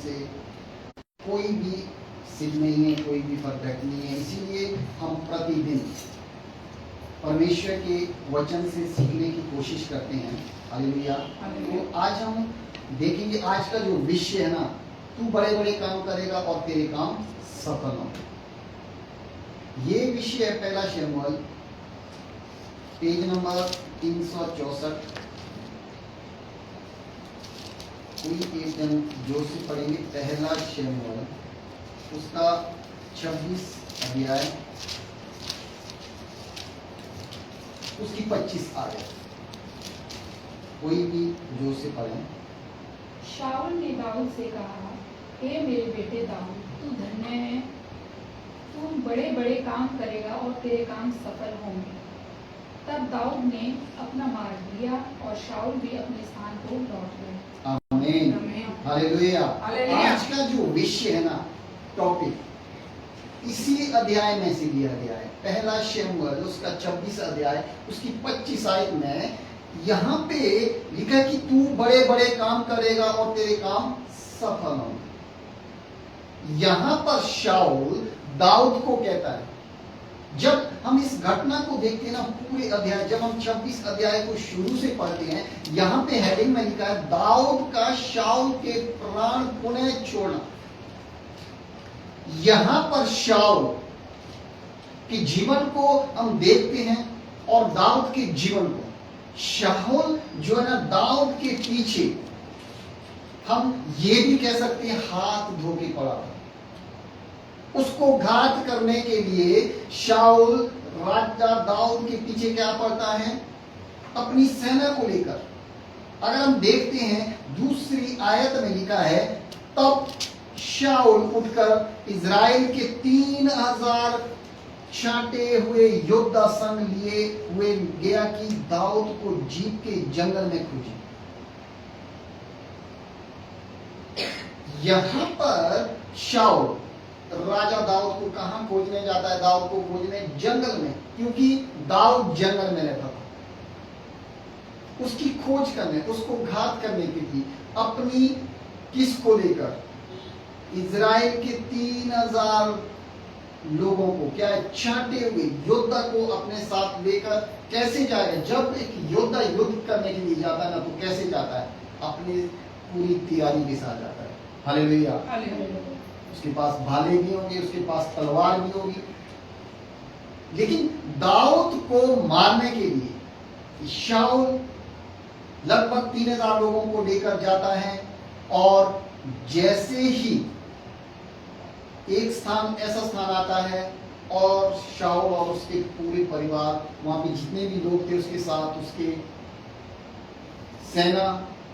से कोई भी सिद्ध नहीं है, कोई भी परफेक्ट नहीं है। इसीलिए हम प्रतिदिन परमेश्वर के वचन से सीखने की कोशिश करते हैं। हालेलुया। तो आज हम देखेंगे, आज का जो विषय है ना, तू बड़े बड़े काम करेगा और तेरे काम सफल होंगे। ये विषय है पहला शमूएल पेज नंबर 364। कोई एक जन जोर से पढ़ेंगे। पहला शमूएल उसका 26 अध्याय उसकी 25 आयत। कोई भी जोर से पढ़ें। शाऊल ने दाऊद से कहा, हे मेरे बेटे दाऊद, तू धन्य है, तू बड़े बड़े काम करेगा और तेरे काम सफल होंगे। तब दाऊद ने अपना मार्ग लिया और शाऊल भी अपने स्थान को लौट गए। आमीन, हालेलुया। आज का जो विषय है ना, टॉपिक, इसी अध्याय में से लिया गया है। पहला शमूएल उसका 26 अध्याय उसकी 25 आयत में यहाँ पे लिखा है कि तू बड़े बड़े काम करेगा और तेरे काम सफल होंगे। यहाँ पर शाऊल दाऊद को कहता है। जब हम इस घटना को देखते हैं ना, पूरे अध्याय, जब हम 26 अध्याय को शुरू से पढ़ते हैं, यहाँ पे हेडिंग में लिखा है दाऊद का शाऊल के प्राण पुनः छोड़ना। यहां पर शाऊल के जीवन को हम देखते हैं और दाऊद के जीवन को। शाऊल जो है ना, दाऊद के पीछे हम ये भी कह सकते हैं हाथ धो के पड़ा था। उसको घात करने के लिए शाऊल राजा दाऊद के पीछे क्या पड़ता है? अपनी सेना को लेकर। अगर हम देखते हैं दूसरी आयत में लिखा है, तब शाऊल उठकर इज़राइल के 3000 छांटे हुए योद्धा संग लिए हुए गया कि दाऊद को जीप के जंगल में खोजे। यहां पर शाऊल राजा दाऊद को कहां खोजने जाता है? दाऊद को खोजने जंगल में, क्योंकि दाऊद जंगल में रहता था। उसकी खोज करने, उसको घात करने के लिए अपनी किसको लेकर? इज़राइल के 3000 लोगों को, क्या है, छांटे हुए योद्धा को अपने साथ लेकर कैसे जाएगा? जब एक योद्धा युद्ध करने के लिए जाता है ना, तो कैसे जाता है? अपनी पूरी तैयारी के साथ जाता है। हालेलुया। उसके पास भाले भी होंगे, उसके पास तलवार भी होगी। लेकिन दाऊद को मारने के लिए शाऊल लगभग 3000 लोगों को लेकर जाता है। और जैसे ही एक स्थान, ऐसा स्थान आता है, और शाऊल और उसके पूरे परिवार, वहां पे जितने भी लोग थे उसके साथ, उसके सेना,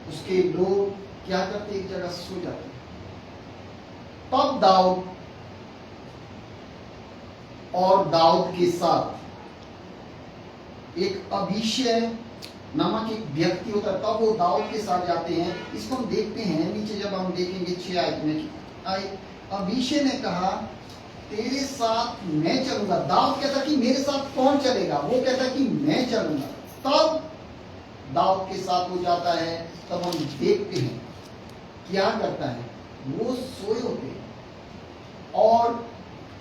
उसके लोग क्या करते? एक जगह सो जाते। तब दाऊद और दाऊद के साथ एक अभिषय नामक एक व्यक्ति होता है। तब वो दाऊद के साथ जाते हैं। इसको हम देखते हैं नीचे, जब हम देखेंगे 6 आयत में, अभिषय ने कहा, तेरे साथ मैं चलूंगा। दाऊद कहता कि मेरे साथ कौन चलेगा? वो कहता कि मैं चलूंगा। तब दाऊद के साथ हो जाता है। तब हम देखते हैं क्या करता है। वो सोए होते हैं और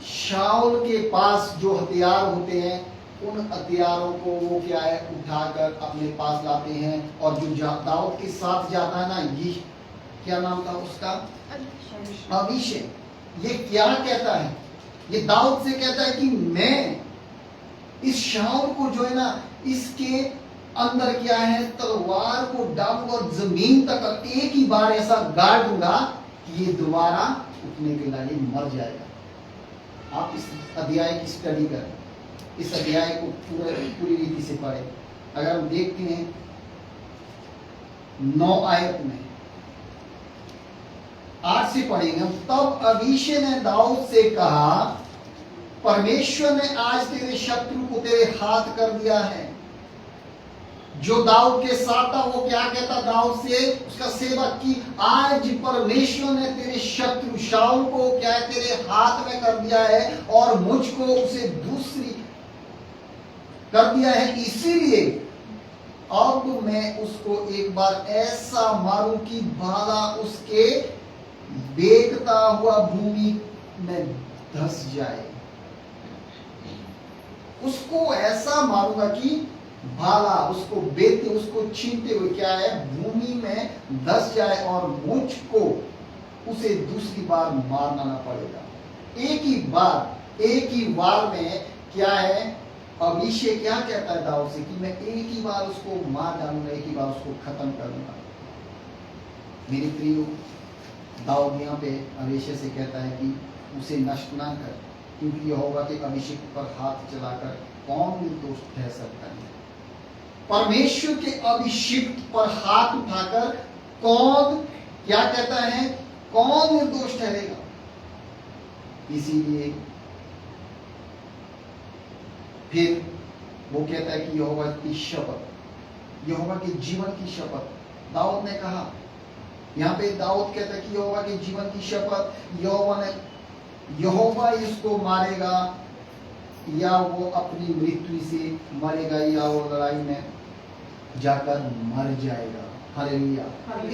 शाऊल के पास जो हथियार होते हैं, उन हथियारों को वो क्या है, उठाकर अपने पास लाते हैं। और जो दाऊद के साथ जाता है ना, ये क्या नाम था उसका? अभिषेक। ये क्या कहता है? ये दाऊद से कहता है कि मैं इस शाऊल को जो है ना, इसके अंदर क्या है, तलवार को डालूंगा और जमीन तक एक ही बार ऐसा गाड़ दूंगा कि ये दोबारा उठने के लिए मर जाएगा। आप इस अध्याय की स्टडी करें, इस अध्याय को पूरी रीति से पढ़ें। अगर हम देखते हैं 9 आयत में, 8 से पढ़ेंगे हम। तब अभिषय ने दाऊद से कहा, परमेश्वर ने आज तेरे शत्रु को तेरे हाथ कर दिया है। जो दाऊद के साथ था वो क्या कहता दाऊद से, उसका सेवक, की आज परमेश्वर ने तेरे शत्रु शाऊल को क्या है, तेरे हाथ में कर दिया है और मुझको उसे दूसरी कर दिया है। इसीलिए अब मैं उसको एक बार ऐसा मारूं कि भाला उसके बेकता हुआ भूमि में धस जाए। उसको ऐसा मारूंगा कि भाला उसको बेते, उसको छीनते हुए क्या है, भूमि में धस जाए और मुझको उसे दूसरी बार मारना ना पड़ेगा। एक ही बार में क्या है, अभिषेक क्या कहता है दाऊद से कि मैं एक ही बार उसको मार डालूंगा, एक ही बार उसको खत्म करूंगा। मेरे प्रियो, दाऊद यहाँ पे अभिषेक से कहता है कि उसे नष्ट ना कर, क्योंकि यहोवा के अभिषेक पर हाथ चलाकर कौन निर्दोष ठहर सकता है। परमेश्वर के अभिषिक्त पर हाथ उठाकर कौन क्या कहता है, कौन निर्दोष ठहरेगा। इसीलिए फिर वो कहता है कि यहोवा की शपथ, यहोवा के जीवन की शपथ दाऊद ने कहा। यहाँ पे दाऊद कहता है कि यहोवा के जीवन की शपथ, यहोवा इसको मारेगा या वो अपनी मृत्यु से मरेगा या वो लड़ाई में जाकर मर जाएगा। हालेलुया।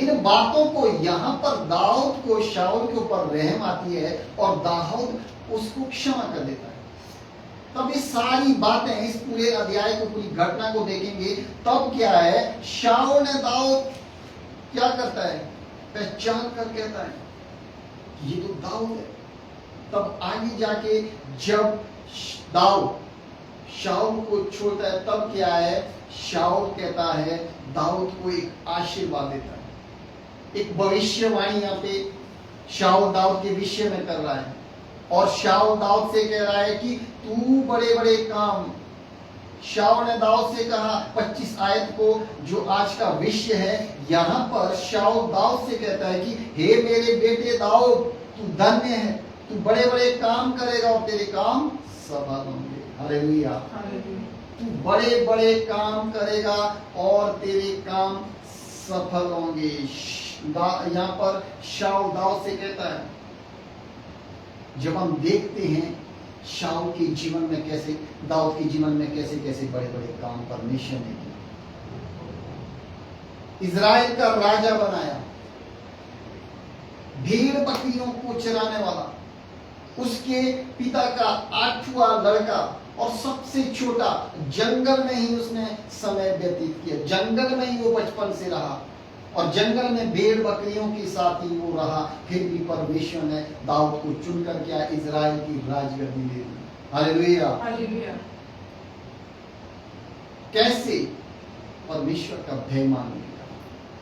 इन बातों को यहाँ पर दाऊद को शाऊल के ऊपर रहम आती है और दाऊद उसको क्षमा कर देता है। तब ये सारी बातें, इस पूरे अध्याय को, पूरी घटना को देखेंगे तब क्या है, शाऊल ने दाऊद क्या करता है, पहचान कर कहता है ये तो दाऊद है। तब आगे जाके जब दाऊद शाऊल को छोड़ता है तब क्या है, शाऊल कहता है दाऊद को एक आशीर्वाद देता है। एक भविष्यवाणी यहाँ पे शाऊल दाऊद के विषय में कर रहा है और शाऊल दाऊद से कह रहा है कि तू बड़े बड़े काम, शाऊल ने दाऊद से कहा 25 आयत को जो आज का विषय है, यहाँ पर शाऊल दाऊद से कहता है कि हे मेरे बेटे दाऊद, तू धन्य है, तू बड़े बड़े काम करेगा और तेरे काम सफल होंगे। हालेलुया। तू बड़े बड़े काम करेगा और तेरे काम सफल होंगे। यहाँ पर शाऊल दाऊद से कहता है। जब हम देखते हैं शाऊल के जीवन में कैसे, दाऊद के जीवन में कैसे कैसे बड़े बड़े काम परमेश्वर ने किए। इजराइल का राजा बनाया, भेड़ बकरियों को चराने वाला, उसके पिता का 8वां लड़का और सबसे छोटा, जंगल में ही उसने समय व्यतीत किया, जंगल में ही वो बचपन से रहा और जंगल में भेड़ बकरियों के साथ ही वो रहा। फिर भी परमेश्वर ने दाऊद को चुनकर क्या इजराइल की राजगद्दी दे दी। हालेलुया। हालेलुया। कैसे? परमेश्वर का भय मानेंगे।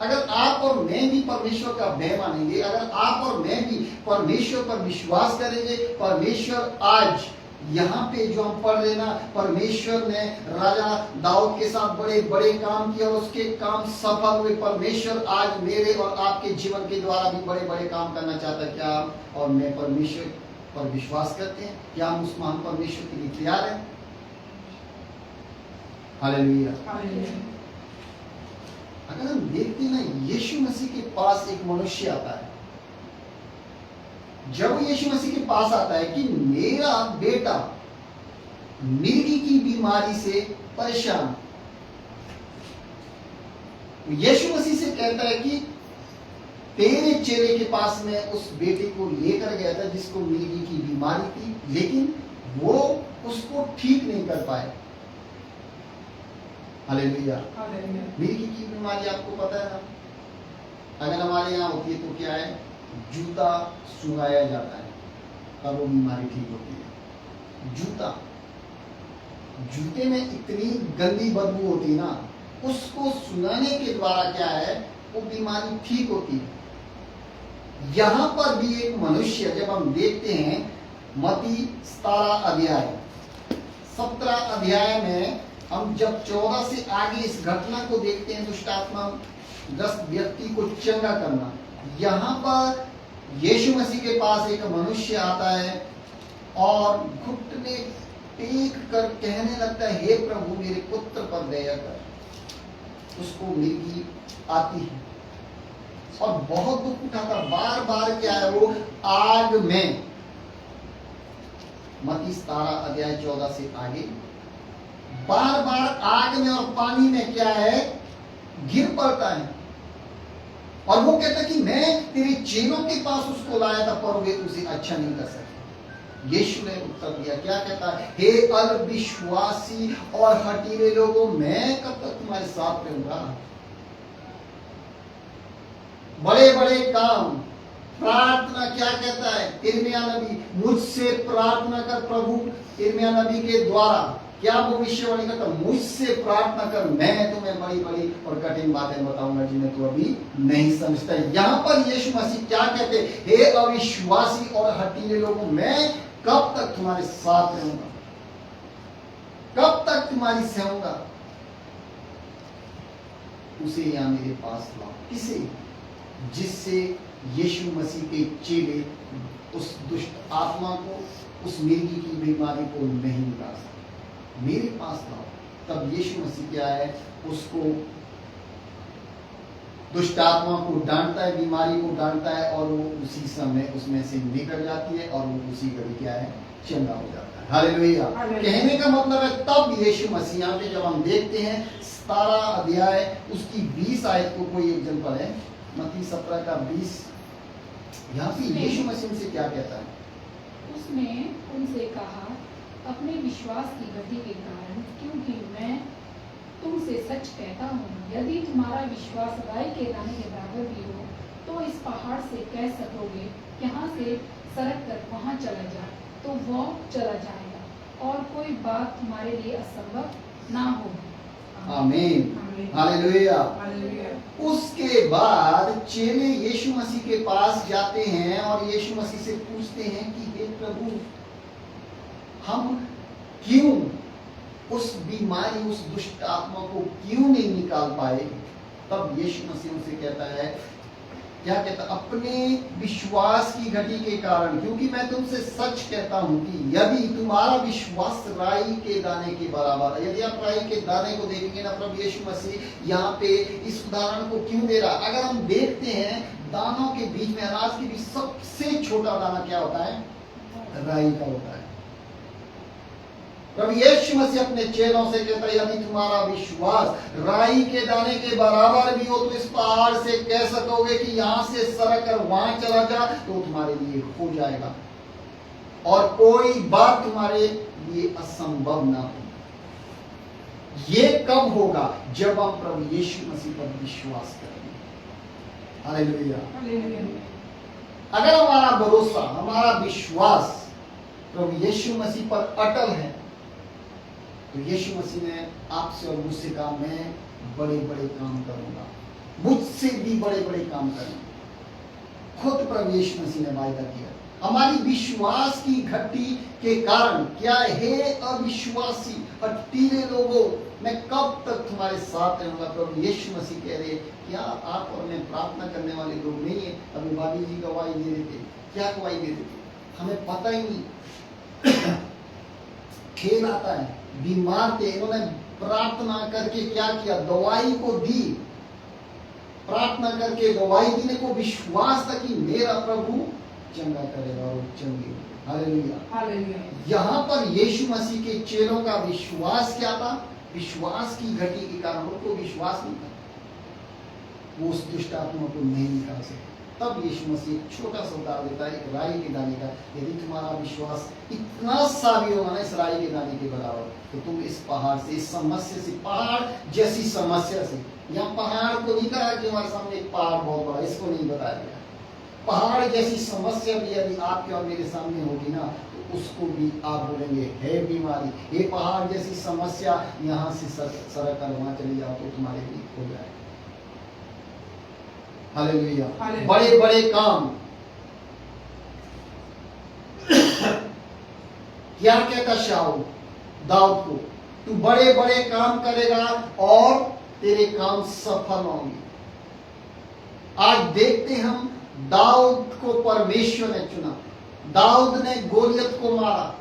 अगर आप और मैं भी परमेश्वर का भय मानेंगे, अगर आप और मैं भी परमेश्वर पर विश्वास करेंगे, परमेश्वर आज यहाँ पे जो हम पढ़ रहे ना, परमेश्वर ने राजा दाऊद के साथ बड़े बड़े काम किए और उसके काम सफल हुए। परमेश्वर आज मेरे और आपके जीवन के द्वारा भी बड़े बड़े काम करना चाहता है। क्या आप और मैं परमेश्वर पर विश्वास करते हैं? क्या हम उस महान परमेश्वर के लिए तैयार हैं? हालेलुया। अगर हम देखते हैं ना, यीशु मसीह के पास एक मनुष्य आता है। जब यीशु मसीह के पास आता है कि मेरा बेटा मिर्गी की बीमारी से परेशान, यीशु मसीह से कहता है कि तेरे चेले के पास में उस बेटे को लेकर गया था जिसको मिर्गी की बीमारी थी, लेकिन वो उसको ठीक नहीं कर पाए। हालेलुया। मिर्गी की बीमारी आपको पता है ना, अगर हमारे यहाँ होती है तो क्या है, जूता सुंघाया जाता है तब वो बीमारी ठीक होती है। जूते में इतनी गंदी बदबू होती है ना, उसको सुंघाने के द्वारा क्या है, वो बीमारी ठीक होती है। यहाँ पर भी एक मनुष्य, जब हम देखते हैं मत्ती 17 अध्याय में हम जब 14 से आगे इस घटना को देखते हैं, दुष्ट आत्मा ग्रस्त व्यक्ति को चंगा करना, यहाँ पर यीशु मसीह के पास एक मनुष्य आता है और घुटने टेक कर कहने लगता है, हे प्रभु मेरे पुत्र पर दया कर। उसको मिर्गी आती है और बहुत दुख उठाता, बार बार क्या है, वो आग में, मत्ती 17 अध्याय 14 से आगे, बार बार आग में और पानी में क्या है, गिर पड़ता है। और वो कहता कि मैं तेरे चेलों के पास उसको लाया था पर वे उसे अच्छा नहीं कर सके। यीशु ने उत्तर दिया, क्या कहता है, हे अविश्वासी और हठीले लोगों, मैं कब तक तुम्हारे साथ रहूंगा। बड़े बड़े काम, प्रार्थना, क्या कहता है यिर्मयाह नबी, मुझसे प्रार्थना कर प्रभु, यिर्मयाह नबी के द्वारा क्या भविष्यवाणी करता, मुझसे प्रार्थना कर, मैं तुम्हें बड़ी बड़ी और कठिन बातें बताऊंगा जिन्हें तू अभी नहीं समझता। यहाँ पर यीशु मसीह क्या कहते, हे अविश्वासी और हठीले लोगों, मैं कब तक तुम्हारे साथ रहूंगा, कब तक तुम्हारी सहूंगा। उसे यहाँ मेरे पास लाओ। किसे? जिससे यीशु मसीह के चेले उस दुष्ट आत्मा को, उस मिर्गी की बीमारी को नहीं निकाल सकते। मेरे पास लाओ। तब यीशु मसीह क्या है, उसको दुष्ट आत्मा को डांटता है, बीमारी को डांटता है, और वो उसी समय उसमें से निकल जाती है और वो उसी घड़ी क्या है, चंगा हो जाता है। हालेलुया। कहने का मतलब है तब यीशु मसीह, यहाँ पे जब हम देखते हैं 17 अध्याय उसकी 20 आयत को कोई एक जन पढ़े, मत्ती 17 का 20, यहाँ पे यीशु मसीह से क्या कहता है। उसने उनसे कहा, अपने विश्वास की गति के कारण, क्योंकि मैं तुमसे सच कहता हूँ, यदि तुम्हारा विश्वास राई के दाने के बराबर भी हो तो इस पहाड़ से कह सकोगे, यहाँ से सरक कर वहाँ चला जा, तो वो चला जाएगा, और कोई बात तुम्हारे लिए असंभव ना होगी। आमीन, हालेलुया। उसके बाद चेले यीशु मसीह के पास जाते हैं और यीशु मसीह से पूछते हैं कि हे प्रभु, हम क्यों उस बीमारी, उस दुष्ट आत्मा को क्यों नहीं निकाल पाए। तब यीशु मसीह उनसे कहता है, क्या कहता, अपने विश्वास की घटी के कारण, क्योंकि मैं तुमसे सच कहता हूं कि यदि तुम्हारा विश्वास राई के दाने के बराबर, यदि आप राई के दाने को देखेंगे ना, प्रभु यीशु मसीह यहाँ पे इस उदाहरण को क्यों दे रहा। अगर हम देखते हैं दानों के बीच में, अनाज के बीच सबसे छोटा दाना क्या होता है, राई का होता है। प्रभु यीशु मसीह अपने चेलों से कहता है, यदि तुम्हारा विश्वास राई के दाने के बराबर भी हो तो इस पहाड़ से कह सकोगे कि यहाँ से सरक कर वहां चला जा, तो तुम्हारे लिए हो जाएगा, और कोई बात तुम्हारे लिए असंभव ना हो। ये कब होगा, जब हम प्रभु यीशु मसीह पर विश्वास करेंगे। हालेलुया। अगर हमारा भरोसा, हमारा विश्वास प्रभु यीशु मसीह पर अटल है, तो यीशु मसीह ने आपसे और मुझसे कहा, मैं बड़े बड़े काम करूंगा, मुझसे भी बड़े बड़े काम करूंगा। खुद प्रभु यीशु मसीह ने वायदा किया। हमारी विश्वास की घटी के कारण क्या है, अविश्वासी हठीले लोगों, मैं कब तक तुम्हारे साथ रहूंगा। प्रभु यीशु मसीह कह रहे, क्या आप और मैं प्रार्थना करने वाले लोग नहीं है। अभी बाबी जी गवाही दे रहे थे, क्या गवाही दे रहे थे, हमें पता ही नहीं। खेल आता है, बीमार थे, इन्होंने प्रार्थना करके क्या किया, दवाई को दी, प्रार्थना करके दवाई देने को विश्वास था कि मेरा प्रभु चंगा करेगा, और चंगी। हालेलुया। यहाँ पर यीशु मसीह के चेलों का विश्वास क्या था, विश्वास की घटी के कारण उनको विश्वास नहीं था, वो उस दुष्ट आत्मा को नहीं निकाल सके। तब यीशु मसीह एक छोटा सा उदाहरण देता है, एक राई के दाने का। यदि तुम्हारा विश्वास इतना सा भी होगा ना, इस राई के दाने के बराबर, तो तुम इस पहाड़ से, इस समस्या से, पहाड़ जैसी समस्या से, यहाँ पहाड़ को नहीं कहा कि हमारे सामने एक पहाड़ बहुत बड़ा, इसको नहीं बताया गया। पहाड़ जैसी समस्या भी यदि आपके और मेरे सामने होगी ना, तो उसको भी आप बोलेंगे, है बीमारी, ये पहाड़ जैसी समस्या, यहाँ से सरक कर वहां चले जाओ तो तुम्हारे लिए हो जाए। हालेलुया। बड़े बड़े काम। क्या कहता शाऊल दाऊद को, तू बड़े बड़े काम करेगा और तेरे काम सफल होंगे। आज देखते हम, दाऊद को परमेश्वर ने चुना, दाऊद ने गोलियत को मारा,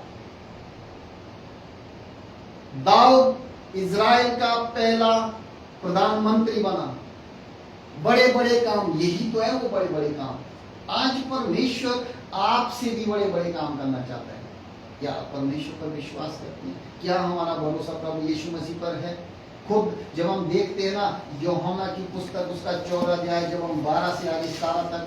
दाऊद इज़राइल का पहला प्रधानमंत्री बना। बड़े बड़े काम, यही तो है वो बड़े बड़े काम। आज परमेश्वर आपसे भी बड़े बड़े काम करना चाहता है। क्या परमेश्वर पर विश्वास करते हैं? क्या हमारा भरोसा प्रभु यीशु मसीह पर है? खुद जब हम देखते हैं ना यूहन्ना की पुस्तक उसका 4 अध्याय जब हम 12 से आगे 17 तक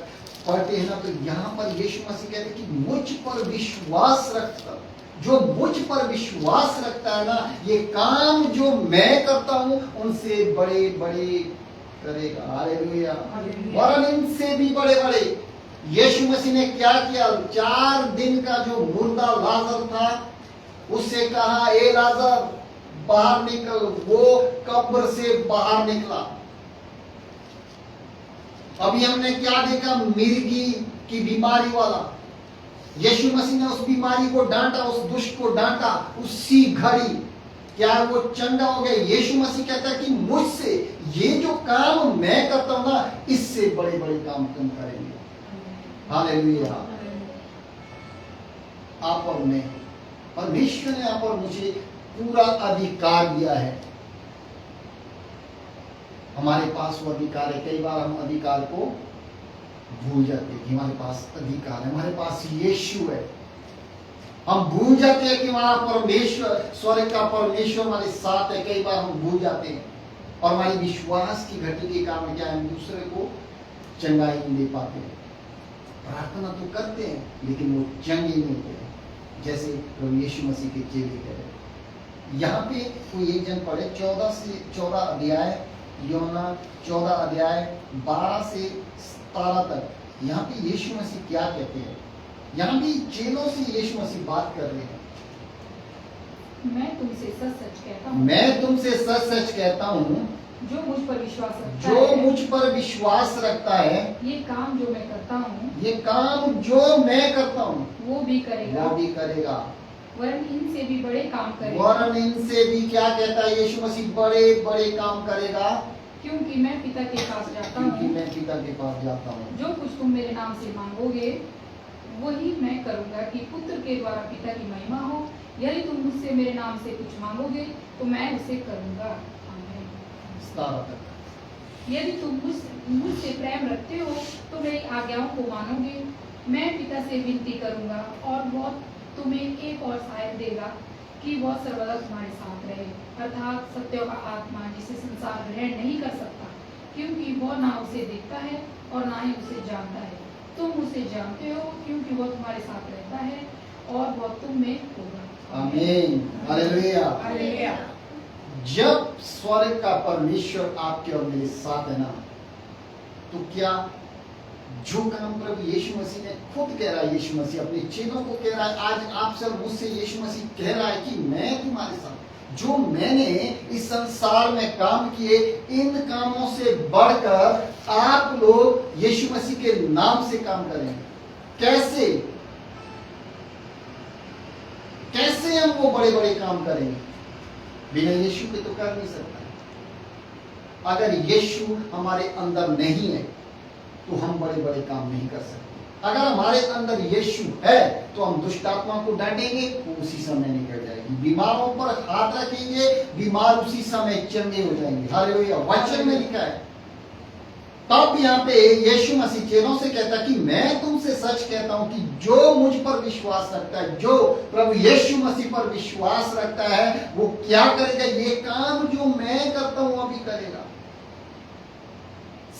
पढ़ते हैं ना, तो यहाँ पर यीशु मसीह कहते हैं कि मुझ पर विश्वास रखता, जो मुझ पर विश्वास रखता है ना, ये काम जो मैं करता हूं उनसे बड़े बड़े करेगा। हालेलुया। वरन इनसे भी बड़े बड़े। यीशु मसीह ने क्या किया? 4 दिन का जो मुर्दा लाजर था उससे कहा, ए लाजर बाहर निकल। वो कब्र से बाहर निकला। अभी हमने क्या देखा? मिर्गी की बीमारी वाला। यीशु मसीह ने उस बीमारी को डांटा, उस दुष्ट को डांटा, उसी घड़ी क्या वो चंगा हो गया। यीशु मसीह कहता है कि मुझसे ये जो काम मैं करता हूं ना, इससे बड़े बड़े काम तुम करेंगे। हालेलुया। आप और मैं, परमेश्वर ने आप और मुझे पूरा अधिकार दिया है। हमारे पास वो अधिकार है। कई बार हम अधिकार को भूल जाते हैं कि हमारे पास अधिकार है, हमारे पास यीशु है। हम भूल जाते हैं कि हमारा परमेश्वर, स्वर्ग का परमेश्वर हमारे साथ है। कई बार हम भूल जाते हैं और हमारी विश्वास की घटी के कारण क्या है, हम दूसरे को चंगाई नहीं दे पाते। प्रार्थना तो करते हैं लेकिन वो चंगे नहीं होते, जैसे प्रभु यीशु मसीह के चेले कह रहे। यहाँ पे कोई एक जन पढ़े 14 अध्याय, यूहन्ना 14 अध्याय 12 से 17 तक। यहाँ पे यीशु मसीह क्या कहते हैं? यहाँ भी चेलों से यीशु मसीह बात कर रहे हैं। मैं तुमसे सच सच कहता हूँ, मैं तुमसे सच सच कहता हूँ, जो मुझ पर विश्वास रखता जो है, मुझ पर विश्वास रखता है, ये काम जो मैं करता हूँ, ये काम जो मैं करता हूँ वो भी करेगा, वो भी करेगा। वरन इनसे भी बड़े काम करेगा। वरन इनसे भी क्या कहता है यीशु मसीह? बड़े बड़े काम करेगा, क्योंकि मैं पिता के पास जाता क्योंकि हूँ। मैं पिता के पास जाता हूँ। जो कुछ तुम मेरे नाम से मांगोगे वही मैं करूंगा, कि पुत्र के द्वारा पिता की महिमा हो। यदि तुम मुझसे मेरे नाम से कुछ मांगोगे तो मैं उसे करूंगा। आमीन। 17 तक। यदि तुम मुझसे प्रेम रखते हो तो मेरी आज्ञाओं को मानोगे। मैं पिता से विनती करूंगा और वह तुम्हें एक और सहायक देगा, कि वह सर्वदा तुम्हारे साथ रहे, अर्थात सत्य का आत्मा, जिसे संसार ग्रहण नहीं कर सकता, क्योंकि वह ना उसे देखता है और ना ही उसे जानता है। तुम उसे जानते हो क्योंकि वह तुम्हारे साथ रहता है और वह तुम में होगा। आमीन। हालेलुया। हालेलुया। जब स्वर्ग का परमेश्वर आपके और मेरे साथ है ना, तो क्या जो काम प्रभु यीशु मसीह ने खुद कह रहा है, यीशु मसीह अपने चेलों को कह रहा है, आज आपसे और मुझसे यीशु मसीह कह रहा है कि मैं तुम्हारे साथ, जो मैंने इस संसार में काम किए, इन कामों से बढ़कर आप लोग यीशु मसीह के नाम से काम करेंगे। कैसे कैसे हम वो बड़े बड़े काम करेंगे? बिना यीशु के तो कर नहीं सकता। अगर यीशु हमारे अंदर नहीं है तो हम बड़े बड़े काम नहीं कर सकते। अगर हमारे अंदर यीशु है तो हम दुष्ट आत्मा को डांटेंगे, वो उसी समय निकल जाएगी। बीमारों पर हाथ रखेंगे, बीमार उसी समय चंगे हो जाएंगे। हालेलुया। वचन में लिखा है। तब यहाँ पे यीशु मसीह चेलों से कहता कि मैं तुमसे सच कहता हूं कि जो मुझ पर विश्वास रखता है, जो प्रभु यीशु मसीह पर विश्वास रखता है, वो क्या करेगा? ये काम जो मैं करता हूं वो भी करेगा।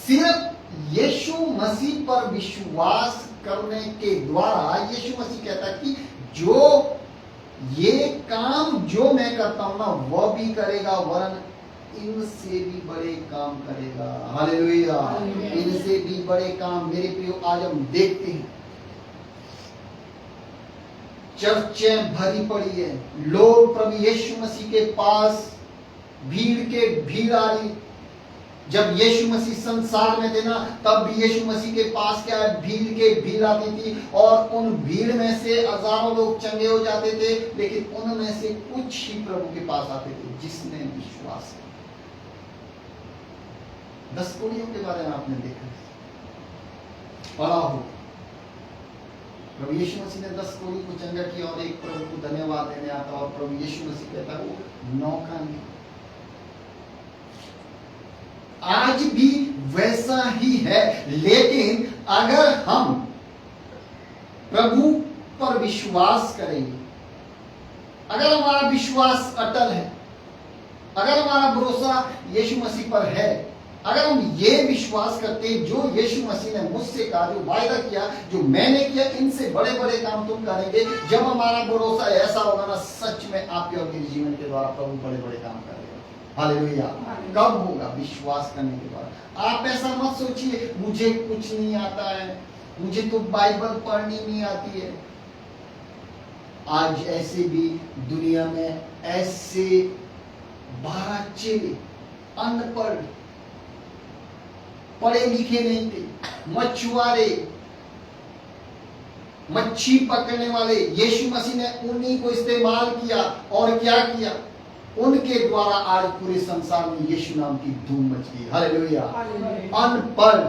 सिर्फ यीशु मसीह पर विश्वास करने के द्वारा यीशु मसीह कहता है कि जो ये काम जो मैं करता हूं ना, वह भी करेगा, वरन इनसे भी बड़े काम करेगा। हालेलुया। इनसे भी बड़े काम। मेरे प्रियो, आज हम देखते हैं चर्चें भरी पड़ी है, लोग प्रभु यीशु मसीह के पास भीड़ आ रही। जब यीशु मसीह संसार में थे ना, तब भी यीशु मसीह के पास क्या है? भीड़ आती थी, और उन भीड़ में से हजारों लोग चंगे हो जाते थे, लेकिन उनमें से कुछ ही प्रभु के पास आते थे जिसने विश्वास किया। 10 कोड़ियों के बारे में आपने देखा, पढ़ा हो। प्रभु यीशु मसीह ने 10 कोड़ी को चंगा किया और एक प्रभु को धन्यवाद देने आता, और प्रभु यीशु मसीह कहता है वो नौका नहीं। आज भी वैसा ही है, लेकिन अगर हम प्रभु पर विश्वास करेंगे, अगर हमारा विश्वास अटल है, अगर हमारा भरोसा यीशु मसीह पर है, अगर हम ये विश्वास करते हैं जो यीशु मसीह ने मुझसे कहा, जो वायदा किया, जो मैंने किया, इनसे बड़े बड़े काम तुम करेंगे, जब हमारा भरोसा ऐसा होगा ना, सच में आपके और मेरे जीवन के द्वारा प्रभु बड़े बड़े काम करेगा। हालेलुया। कब होगा? विश्वास करने के बाद। आप ऐसा मत सोचिए मुझे कुछ नहीं आता है, मुझे तो बाइबल पढ़नी नहीं आती है। आज ऐसे भी दुनिया में ऐसे बच्चे अनपढ़, पढ़े लिखे नहीं थे, मछुआरे, मच्छी पकड़ने वाले, यीशु मसीह ने उन्हीं को इस्तेमाल किया और क्या किया? उनके द्वारा आज पूरे संसार में यीशु नाम की धूम मच गई। हालेलुया। अनपढ़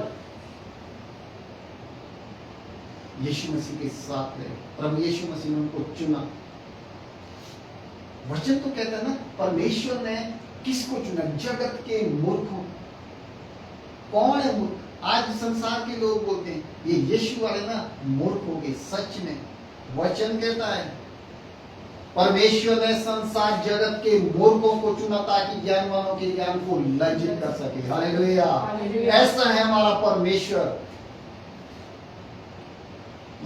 यीशु मसीह के साथ रहे, प्रभु यीशु मसीह ने उनको चुना। वचन तो कहता है ना, परमेश्वर ने किसको चुना? जगत के मूर्खों। कौन है मूर्ख? आज संसार के लोग बोलते हैं ये यीशु वाले ना मूर्ख हो गए। सच में वचन कहता है परमेश्वर ने संसार जगत के मूर्खों को चुना ताकि ज्ञानवानों के ज्ञान को लज्जित कर सके। हालेलुया। ऐसा है हमारा परमेश्वर।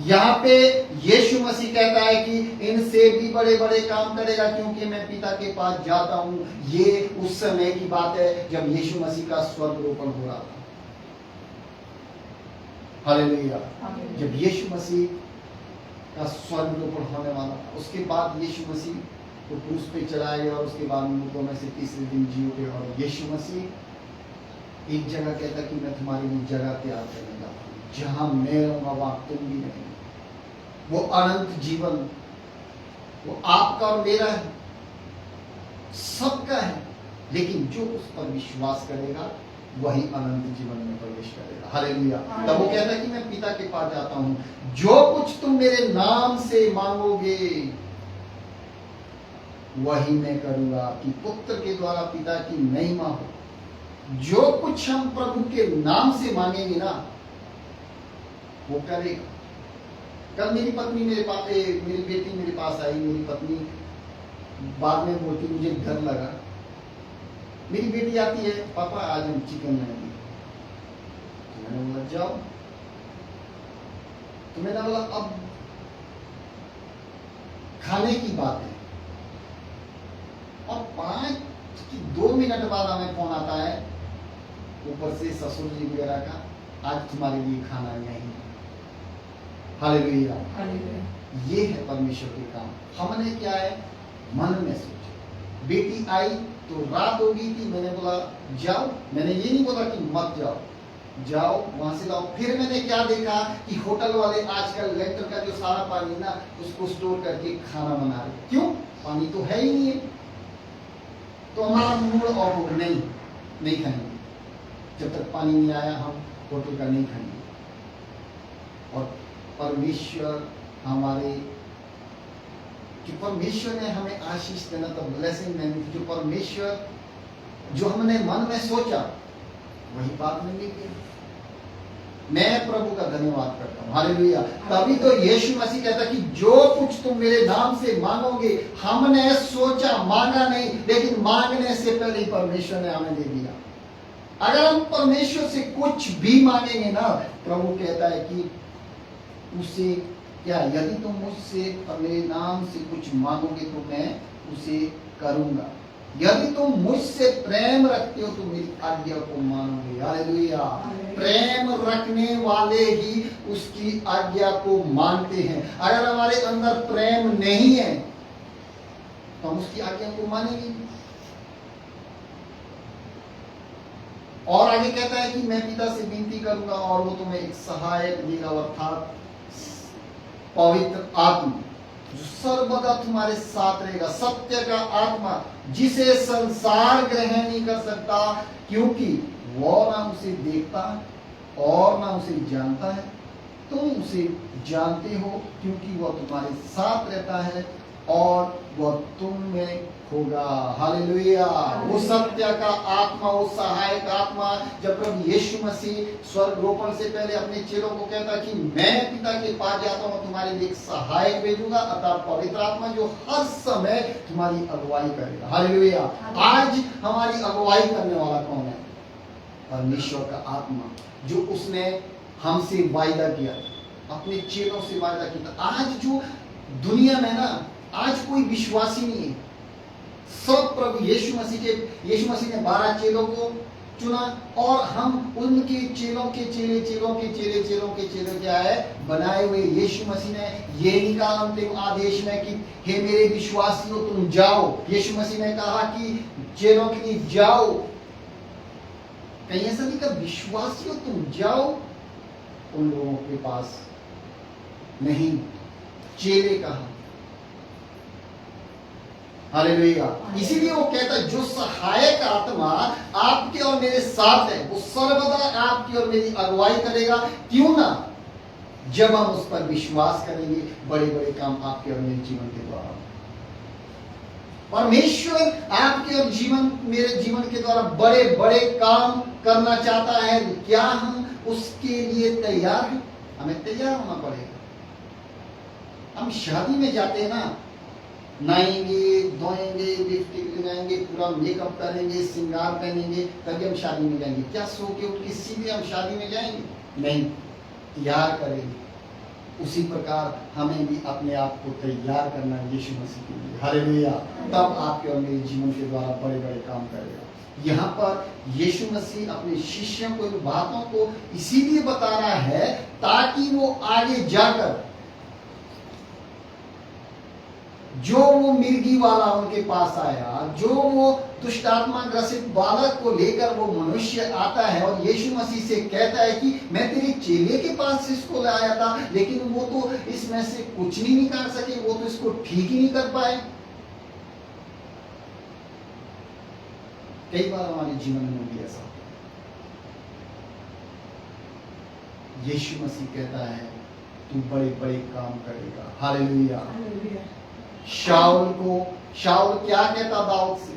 यहाँ पे यीशु मसीह कहता है कि इनसे भी बड़े बड़े काम करेगा क्योंकि मैं पिता के पास जाता हूं। ये उस समय की बात है जब यीशु मसीह का स्वर्गरोपण हो रहा था। हालेलुया। जब यीशु मसीह का स्वर्गरोपण होने वाला था, उसके बाद यीशु मसीह को क्रूस पे चढ़ाया गया और उसके बाद मुर्दों में से तीसरे दिन जी उठे। और यीशु मसीह एक जगह कहता कि मैं तुम्हारे लिए जगह तैयार करने जाता हूं, जहां मैं रहूंगा वहां तुम भी रहेंगे। वो अनंत जीवन, वो आपका और मेरा है, सबका है, लेकिन जो उस पर विश्वास करेगा वही अनंत जीवन में प्रवेश करेगा। हालेलुया। तब वो कहता है कि मैं पिता के पास जाता हूं, जो कुछ तुम मेरे नाम से मांगोगे वही मैं करूंगा, कि पुत्र के द्वारा पिता की महिमा हो। जो कुछ हम प्रभु के नाम से मांगेंगे ना वो करेगा। कल मेरी पत्नी मेरी बेटी मेरे पास आई। मेरी पत्नी बाद में बोलती मुझे डर लगा। मेरी बेटी आती है, पापा आज हम चिकन लाएंगे। तो मैंने बोला जाओ। तो मैंने बोला अब खाने की बात है। और 2 मिनट बाद हमें फोन आता है ऊपर से ससुर जी वगैरह का, आज तुम्हारे लिए खाना यहीं। हालेलुया। ये है परमेश्वर के काम। हमने क्या है मन में सोचा। बेटी आई तो रात हो गई थी, मैंने बोला जाओ। मैंने ये नहीं बोला कि मत जाओ, जाओ वहां से लाओ। फिर मैंने क्या देखा कि होटल वाले आजकल लेटर का जो सारा पानी ना उसको स्टोर करके खाना बना रहे। क्यों? पानी तो है ही नहीं है। तो हमारा मूड ऑफ हो, नहीं खाएंगे, जब तक पानी नहीं आया हम होटल का नहीं खाएंगे। और परमेश्वर हमारे, कि परमेश्वर ने हमें आशीष देना, तो ब्लेसिंग देनी थी। जो परमेश्वर जो हमने मन में सोचा वही बात मिलनी थी। मैं प्रभु का धन्यवाद करता हूँ। हालेलुया। तभी तो यीशु मसीह कहता कि जो कुछ तुम मेरे नाम से मांगोगे, हमने सोचा, मांगा नहीं, लेकिन मांगने से पहले ही परमेश्वर ने हमें दे दिया। अगर हम परमेश्वर से कुछ भी मांगेंगे ना, प्रभु कहता है कि उसे क्या, यदि तुम मुझसे मेरे नाम से कुछ मांगोगे तो मैं उसे करूंगा। यदि तुम मुझसे प्रेम रखते हो तो मेरी आज्ञा को मानोगे। हालेलुया। प्रेम रखने वाले ही उसकी आज्ञा को मानते हैं। अगर हमारे अंदर प्रेम नहीं है तो हम उसकी आज्ञा को मानेंगे। और आगे कहता है कि मैं पिता से विनती करूंगा और वो तुम्हें एक सहायक देगा, अर्थात पवित्र आत्मा, जो सर्वदा तुम्हारे साथ रहेगा। सत्य का आत्मा, जिसे संसार ग्रहण नहीं कर सकता, क्योंकि वो ना उसे देखता और ना उसे जानता है। तुम उसे जानते हो क्योंकि वह तुम्हारे साथ रहता है और वह तुम में होगा। हालेलुया। वो सत्य का आत्मा, वो सहायक आत्मा, जब प्रभु यीशु मसीह स्वर्गरोपण से पहले अपने चेलों को कहता कि मैं पिता के पास जाता हूँ, तुम्हारे लिए एक सहायक भेजूंगा, अतः पवित्र आत्मा जो हर समय तुम्हारी अगुवाई करेगा। हालेलुया। आज हमारी अगुवाई करने वाला कौन है? परमेश्वर का आत्मा, जो उसने हमसे वायदा किया, अपने चेलों से वायदा किया। आज जो दुनिया में ना, आज कोई विश्वासी नहीं है। सब प्रभु यीशु मसीह ने 12 चेलों को चुना और हम उनके चेलों के चेले क्या है बनाए हुए। यीशु मसीह ने ये निकाला अंतिम आदेश में कि हे मेरे विश्वासियों तुम जाओ। यीशु मसीह ने कहा कि चेलों के लिए जाओ। कहीं ऐसा नहीं कहा विश्वासियों तुम जाओ उन लोगों के पास, नहीं, चेले कहा। हालेलुया। इसीलिए वो कहता है जो सहायक आत्मा आपके और मेरे साथ है, वो सर्वदा आपकी और मेरी अगुवाई करेगा। क्यों ना? जब हम उस पर विश्वास करेंगे, बड़े बड़े काम आपके और मेरे जीवन के द्वारा। परमेश्वर आपके और मेरे जीवन के द्वारा बड़े बड़े काम करना चाहता है। क्या हम उसके लिए तैयार हैं? हमें तैयार होना पड़ेगा। हम शादी में जाते हैं ना, नहाएंगे, धोएंगे, लिपस्टिक लगाएंगे, पूरा मेकअप करेंगे, श्रृंगार पहनेंगे, तभी हम शादी में जाएंगे। क्या सो के उठ के सीधे हम शादी में जाएंगे? नहीं, तैयार करेंगे। उसी प्रकार हमें भी अपने आप को तैयार करना है यीशु मसीह के लिए। हालेलुया। तब आपके और मेरे जीवन के द्वारा बड़े बड़े काम करेगा। यहाँ पर यीशु मसीह अपने शिष्यों को इन बातों को इसीलिए बता रहा है ताकि वो आगे जाकर जो वो मिर्गी वाला उनके पास आया, जो वो दुष्टात्मा ग्रसित बालक को लेकर वो मनुष्य आता है और यीशु मसीह से कहता है कि मैं तेरे चेले के पास इसको लाया था, लेकिन वो तो इसमें से कुछ नहीं निकाल सके, वो तो इसको ठीक ही नहीं कर पाए। कई बार हमारे जीवन में भी ऐसा होता है। यीशु मसीह कहता है तू बड़े बड़े काम करेगा। हालेलुया। शाऊल क्या कहता दाऊद से?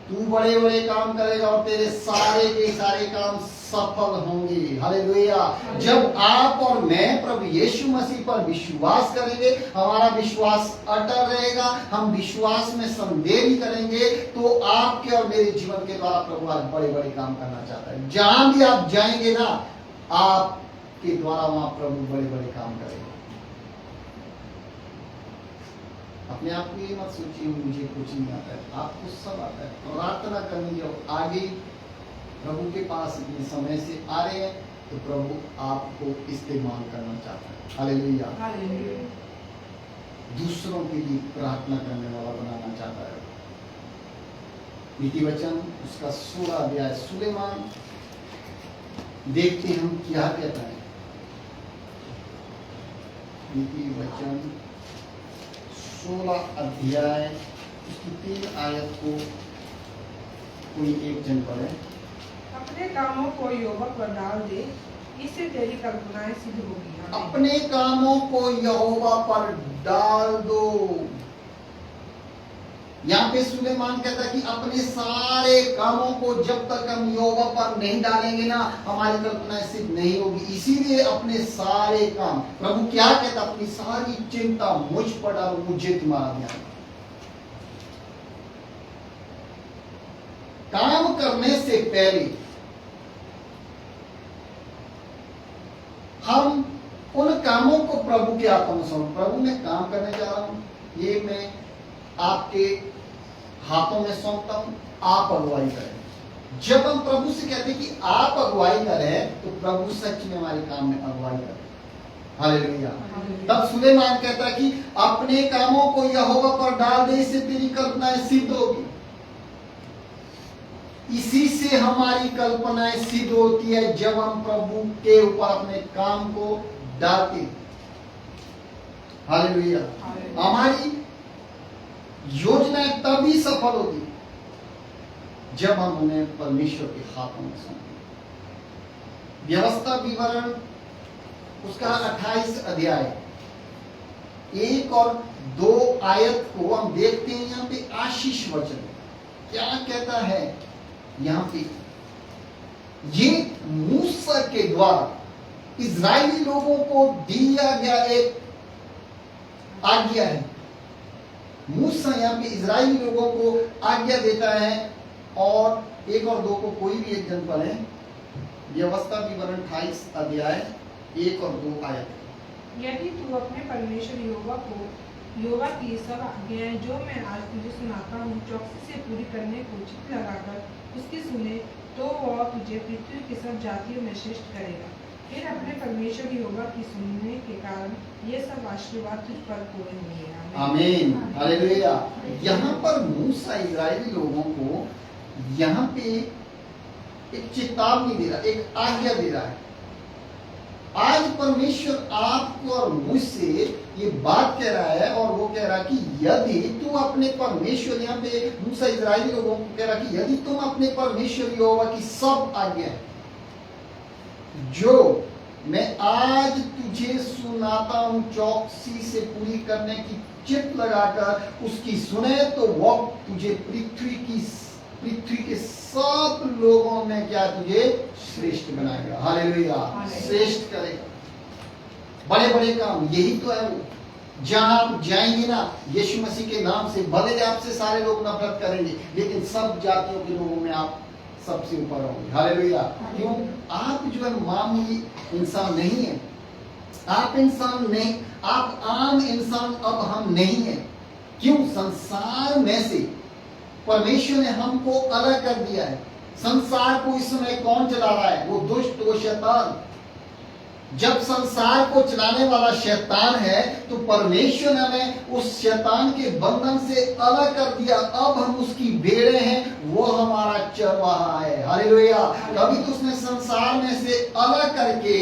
तू बड़े बड़े काम करेगा और तेरे सारे के सारे काम सफल होंगे। हालेलुया। जब आप और मैं प्रभु यीशु मसीह पर विश्वास करेंगे, हमारा विश्वास अटल रहेगा, हम विश्वास में संदेह नहीं करेंगे, तो आपके और मेरे जीवन के द्वारा प्रभु आज बड़े बड़े काम करना चाहता है। जहां भी आप जाएंगे ना, आपके द्वारा वहां प्रभु बड़े बड़े काम करेगा। अपने आप को ये मत सोचिए मुझे कुछ नहीं आता है, आपको सब आता है। प्रार्थना करनी जब आगे प्रभु के पास इतने समय से आ रहे हैं, तो प्रभु आपको इस्तेमाल करना चाहता है। हालेलुया। दूसरों के लिए प्रार्थना करने वाला बनाना चाहता है। नीति वचन उसका 16 अध्याय सुलेमान, देखते हम क्या कहता है। नीति वचन 16 अध्याय उसकी 3 आयत को कोई एक जन पढ़े। अपने कामों को यहोवा पर डाल दे, इससे तेरी कल्पनाएं सिद्ध होगी। अपने कामों को यहोवा पर डाल दो। यहाँ पे सुलेमान कहता है कि अपने सारे कामों को जब तक हम यहोवा पर नहीं डालेंगे ना, हमारी कल्पनाएं सिद्ध नहीं होगी। इसीलिए अपने सारे काम, प्रभु क्या कहता, अपनी सारी चिंता मुझ पर डालो, मुझे तुम्हारा ध्यान। काम करने से पहले हम उन कामों को प्रभु के हाथों में सौंप। प्रभु मैं काम करने जा रहा हूं, ये मैं आपके हाथों में सौंपता हूं, आप अगुवाई करें। जब हम प्रभु से कहते हैं कि आप अगुवाई करें, तो प्रभु सच में हमारे काम में अगुवाई करें। हालेलुया। तब सुलेमान कहता है कि अपने कामों को यहोवा पर डाल दे, इससे तेरी कल्पनाएं सिद्ध होगी। इसी से हमारी कल्पनाएं सिद्ध होती है, जब हम प्रभु के ऊपर अपने काम को डालते। हालेलुया। हमारी योजनाएं तभी सफल होती जब हम उन्हें परमेश्वर के हाथों में सौंपते। व्यवस्था विवरण उसका 28 अध्याय 1 और 2 आयत को हम देखते हैं। यहाँ पे आशीष वचन क्या कहता है, यहाँ पे ये मूसा के द्वारा इजरायली लोगों को दिया गया एक आज्ञा है। मूसा यहाँ पे इजरायली लोगों को आज्ञा देता है। और 1 और 2 को कोई भी एक जन पढ़े। व्यवस्था विवरण 28 अध्याय 1 और 2 आयत। यदि तू अपने परमेश्वर यहोवा की सब आज्ञाएं जो मैं आज तुझे सुनाता हूँ चौकसी से पूरी करने को चित्त लगाकर उसकी सुने, तो वह तुझे पृथ्वी की सब जातियों में श्रेष्ठ करेगा। फिर अपने परमेश्वर यहोवा की सुनने के कारण ये सब आशीर्वाद तुझ पर पूरे होंगे। आमीन, हालेलुया। यहाँ पर मूसा इजरायली लोगों को यहाँ पे एक चेतावनी दे रहा, एक आज्ञा दे रहा है। आज परमेश्वर आपको और मुझसे ये बात कह रहा है, और वो कह रहा है कि यदि तुम अपने परमेश्वर, यहाँ पे मूसा इजरायली लोगों को कह रहा कि यदि तुम अपने परमेश्वर यहोवा की सब आज्ञा जो मैं आज तुझे सुनाता हूं चौकसी से पूरी करने की चित्त लगाकर उसकी सुने, तो वह तुझे पृथ्वी के सब लोगों में क्या तुझे श्रेष्ठ बनाएगा। हालेलुया, श्रेष्ठ करेगा। बड़े बड़े काम यही तो है। जहां आप जाएंगे ना यीशु मसीह के नाम से, भले आपसे सारे लोग नफरत करेंगे, लेकिन सब जातियों के लोगों में आप सबसे ऊपर होंगे। हालेलुया। क्यों? आप जो है मामूली इंसान नहीं है। आप इंसान नहीं, आप आम इंसान अब हम नहीं है। क्यों? संसार में से परमेश्वर ने हमको अलग कर दिया है। संसार को इस समय कौन चला रहा है? वो दुष्ट, वो शैतान। जब संसार को चलाने वाला शैतान है, तो परमेश्वर ने हमें उस शैतान के बंधन से अलग कर दिया। अब हम उसकी भेड़ें हैं, वो हमारा चरवाहा है। हालेलुया। तभी तो उसने संसार में से अलग करके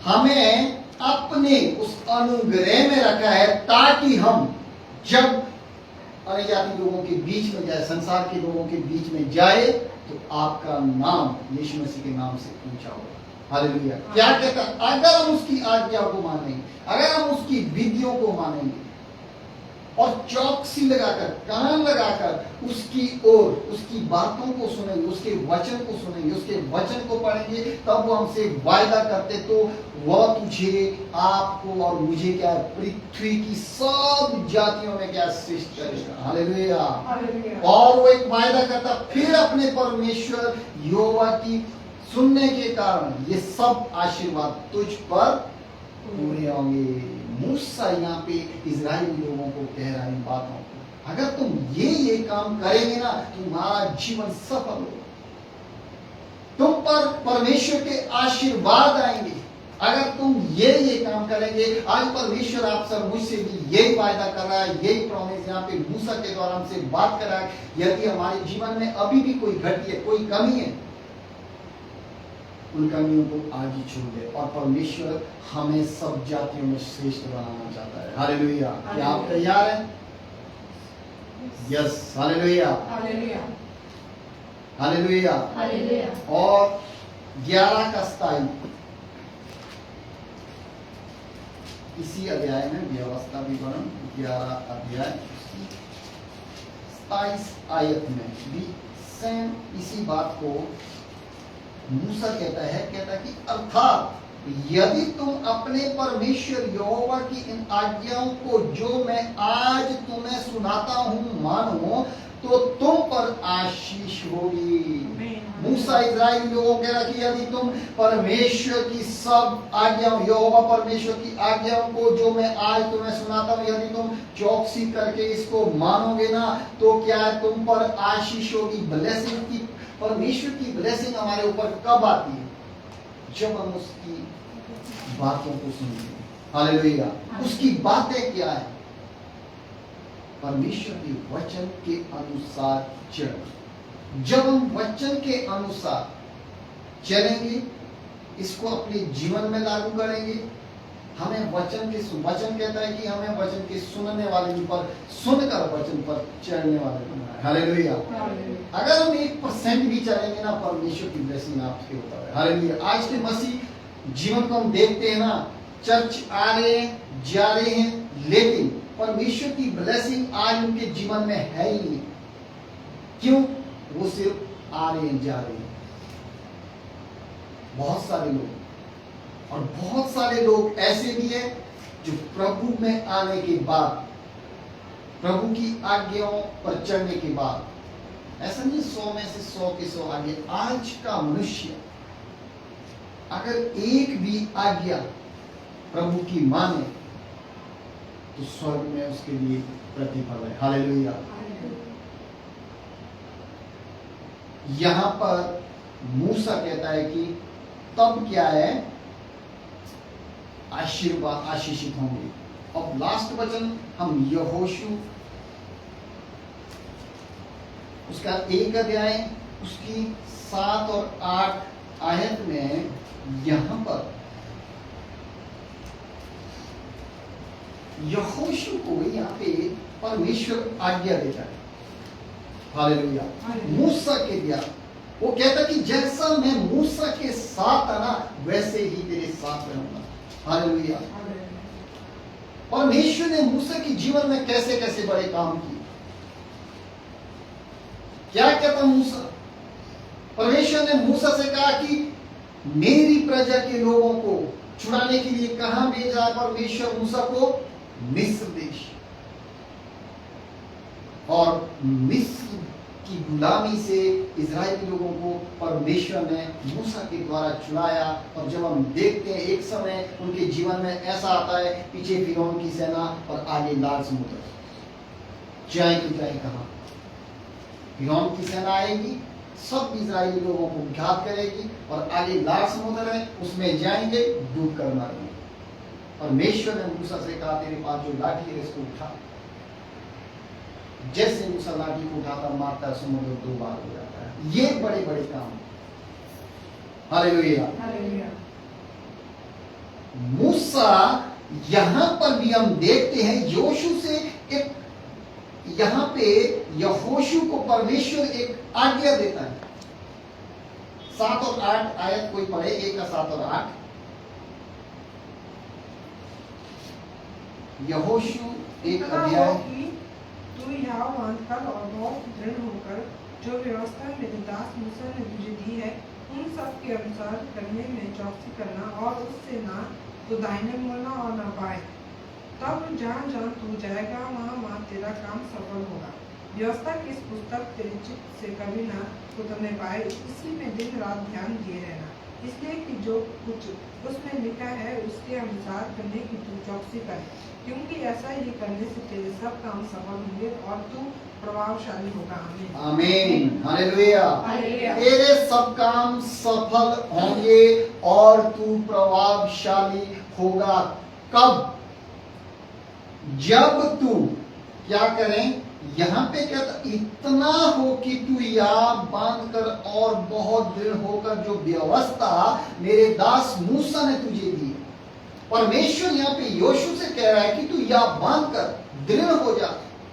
हमें अपने उस अनुग्रह में रखा है, ताकि हम जब अन्य जाति लोगों के बीच में जाए, संसार के लोगों के बीच में जाए, तो आपका नाम यीशु मसीह के नाम से ऊंचा होगा। हालेलुया। क्या कहता? अगर हम उसकी आज्ञा को मानेंगे, अगर हम उसकी विधियों को मानेंगे और चौकसी लगाकर, कान लगाकर उसकी ओर, उसकी बातों को सुनेंगे, उसके वचन को सुनेंगे, उसके वचन को पढ़ेंगे, तब वो हमसे वायदा करते, तो वह तुझे, आपको और मुझे क्या, पृथ्वी की सब जातियों में क्या श्रेष्ठ करेगा। हालेलुया। और वो एक वायदा करता, फिर अपने परमेश्वर यहोवा की सुनने के कारण ये सब आशीर्वाद तुझ पर पूरे होंगे। मूसा यहाँ पे इजरायली लोगों को कह रहा है इन बातों को। अगर तुम ये काम करेंगे ना, तुम्हारा जीवन सफल होगा, तुम पर परमेश्वर के आशीर्वाद आएंगे। अगर तुम ये काम करेंगे, आज परमेश्वर आप सर मुझसे भी यही वायदा कर रहा है, यही प्रॉमिस यहाँ पे मूसा के द्वारा हमसे बात कर रहा है। यदि हमारे जीवन में अभी भी कोई घटी है, कोई कमी है, उन कमियों को आज ही छोड़ दे, और परमेश्वर हमें सब जातियों में श्रेष्ठ बनाना चाहता है। हालेलुया। क्या आप तैयार हैं? यस। Hallelujah, hallelujah, hallelujah. और 11 का 27 इसी अध्याय में, व्यवस्था विवरण 11 अध्याय 27 आयत में भी सेम इसी बात को मूसा कहता है कि अर्थात यदि तुम अपने परमेश्वर यहोवा की इन आज्ञाओं को जो मैं आज तुम्हें सुनाता हूं मानो, तो तुम पर आशीष होगी। मूसा इजराइल लोगों कह रहा कि यदि तुम परमेश्वर की सब आज्ञाओं, यहोवा परमेश्वर की आज्ञाओं को जो मैं आज तुम्हें सुनाता हूं, यदि तुम चौकसी करके इसको मानोगे ना, तो क्या है, तुम पर आशीष होगी। ब्लेसिंग की, परमेश्वर की ब्लेसिंग हमारे ऊपर कब आती है? जब हम उसकी बातों को सुनते हैं। हालेलुया। उसकी बातें क्या है? परमेश्वर के वचन के अनुसार चलना। जब हम वचन के अनुसार चलेंगे, इसको अपने जीवन में लागू करेंगे, हमें वचन कहता है कि हमें वचन के सुनने वाले पर, सुनकर वचन पर चलने वाले बनना है। हालेलुया। अगर हम 1% भी चलेंगे ना, परमेश्वर की ब्लेसिंग आपके ऊपर है। हालेलुया। आज के मसीह जीवन को हम देखते हैं ना, चर्च आ रहे हैं, जा रहे हैं, लेकिन परमेश्वर की ब्लेसिंग आज उनके जीवन में है ही नहीं। क्यों? वो सिर्फ आ रहे हैं, जा रहे हैं। बहुत सारे लोग, और बहुत सारे लोग ऐसे भी हैं जो प्रभु में आने के बाद, प्रभु की आज्ञाओं पर चलने के बाद, ऐसा नहीं 100 में से 100 के 100 आगे, आज का मनुष्य अगर एक भी आज्ञा प्रभु की माने तो स्वर्ग में उसके लिए प्रतिफल है। हालेलुया। यहां पर मूसा कहता है कि तब क्या है, आशीर्वाद, आशीषित होंगे। अब लास्ट वचन हम यहोशू उसका 1 अध्याय उसकी 7 और 8 आयत में यहां पर यहोशू को यहाँ पे परमेश्वर आज्ञा देता है। हालेलुया। मूसा के दिया, वो कहता कि जैसा मैं मूसा के साथ था ना, वैसे ही तेरे साथ रहूंगा। हालेलुया। परमेश्वर ने मूसा के जीवन में कैसे कैसे बड़े काम किए। क्या कहता मूसा? परमेश्वर ने मूसा से कहा कि मेरी प्रजा के लोगों को छुड़ाने के लिए कहां भेजा परमेश्वर मूसा को? मिस्र देश। और मिस्र की गुलामी से इजरायली लोगों को परमेश्वर ने मूसा के द्वारा छुड़ाया। और जब हम देखते हैं एक समय उनके जीवन में ऐसा आता है, पीछे फिरौन की सेना और आगे लाल समुद्र, जाए तो जाए कहां? फिरौन की सेना आएगी, सब इजरायली लोगों को घात करेगी, और आगे लाल समुद्र है, उसमें जाएंगे, डूब कर मारेंगे। परमेश्वर ने मूसा से कहा तेरे पास जो लाठी है इसको उठा। जैसे मूसा लाठी को उठाता मारता, समुद्र 2 बार हो जाता है। ये बड़े बड़े काम। हालेलुया। मूसा यहां पर भी हम देखते हैं योशू से एक, यहां पे यहोशू को परमेश्वर एक आज्ञा देता है। 7 और 8 आयत कोई पढ़े, 1 का 7 और 8। यहोशू 1 अध्याय। तू यहाँ बांधकर और बहुत दृढ़ होकर जो व्यवस्था मेरे दास मूसा ने तुझे दी है, उन सब के अनुसार करने में चौकसी करना, और उससे ना तो दाहिने मुड़ना और ना बाएं। तब जहाँ जहाँ तू जाएगा वहाँ वहाँ तेरा काम सफल होगा। व्यवस्था की इस पुस्तक तेरे चित्त से कभी ना उतरने पाए, इसी में दिन रात ध्यान दिए रहना, इसलिए कि जो कुछ उसमें लिखा है उसके अनुसार करने की तू चौकसी करे, क्योंकि ऐसा ही करने से तेरे सब काम सफल होंगे और तू प्रभावशाली होगा। आमीन। हालेलुया। तेरे सब काम सफल होंगे और तू प्रभावशाली होगा। कब? जब तू क्या करें? यहाँ पे कहता इतना हो कि तू याद बांध कर और बहुत दृढ़ होकर जो व्यवस्था मेरे दास मूसा ने तुझे दी। परमेश्वर यहाँ पे योशू से कह रहा है कि तू याद बांध कर दृढ़ हो जा,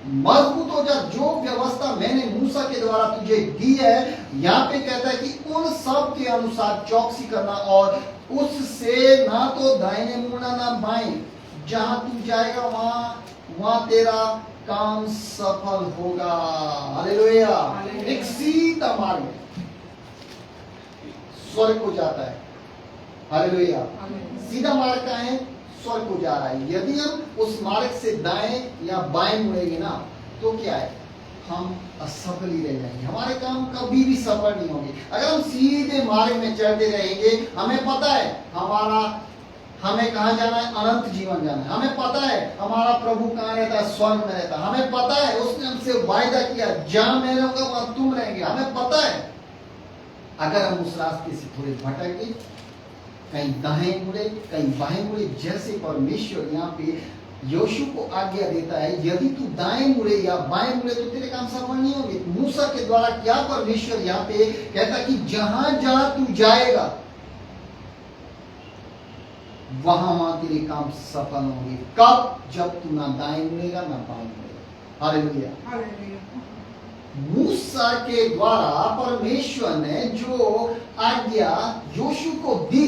मजबूत हो जा। जो व्यवस्था मैंने मूसा के द्वारा तुझे दी है, यहाँ पे कहता है कि उन सब के अनुसार चौकसी करना, और उससे ना तो दाहिने मुड़ना ना बाएं। जहां तू जाएगा वहां तेरा काम सफल होगा। हालेलुया। एक सीधा मार्ग स्वर्ग को जाता है। हालेलुया। सीधा मार्ग का है, स्वर्ग को जा रहा है। यदि हम उस मार्ग से दाएं या बाएं मुड़ेंगे ना, तो क्या है? हम असफल ही रह जाएंगे, हमारे काम कभी भी सफल नहीं होंगे। अगर हम सीधे मार्ग में चलते रहेंगे, हमें पता है हमें कहाँ जाना है? अनंत जीवन जाना है। हमें पता है हमारा प्रभु कहाँ रहता है? स्वर्ग में रहता है। हमें पता है उसने हमसे वायदा किया जहां मैं रहूंगा वहां तुम रहेंगे। हमें पता है अगर हम उस रास्ते से थोड़े भटक गए, कहीं दाएं मुड़े कहीं बाएं मुड़े, जैसे परमेश्वर यहाँ पे योशू को आज्ञा देता है यदि तू दाएं मुड़े या बाएं मुड़े तो तेरे काम सफल नहीं होंगे। मूसा के द्वारा क्या परमेश्वर यहाँ पे कहता कि जहां जहां तू जाएगा वहां तेरे काम सफल होंगे। कब? जब तू ना दाएं मुड़ेगा ना बाएं मुड़ेगा। हालेलुया। मूसा के द्वारा परमेश्वर ने जो आज्ञा योशू को दी,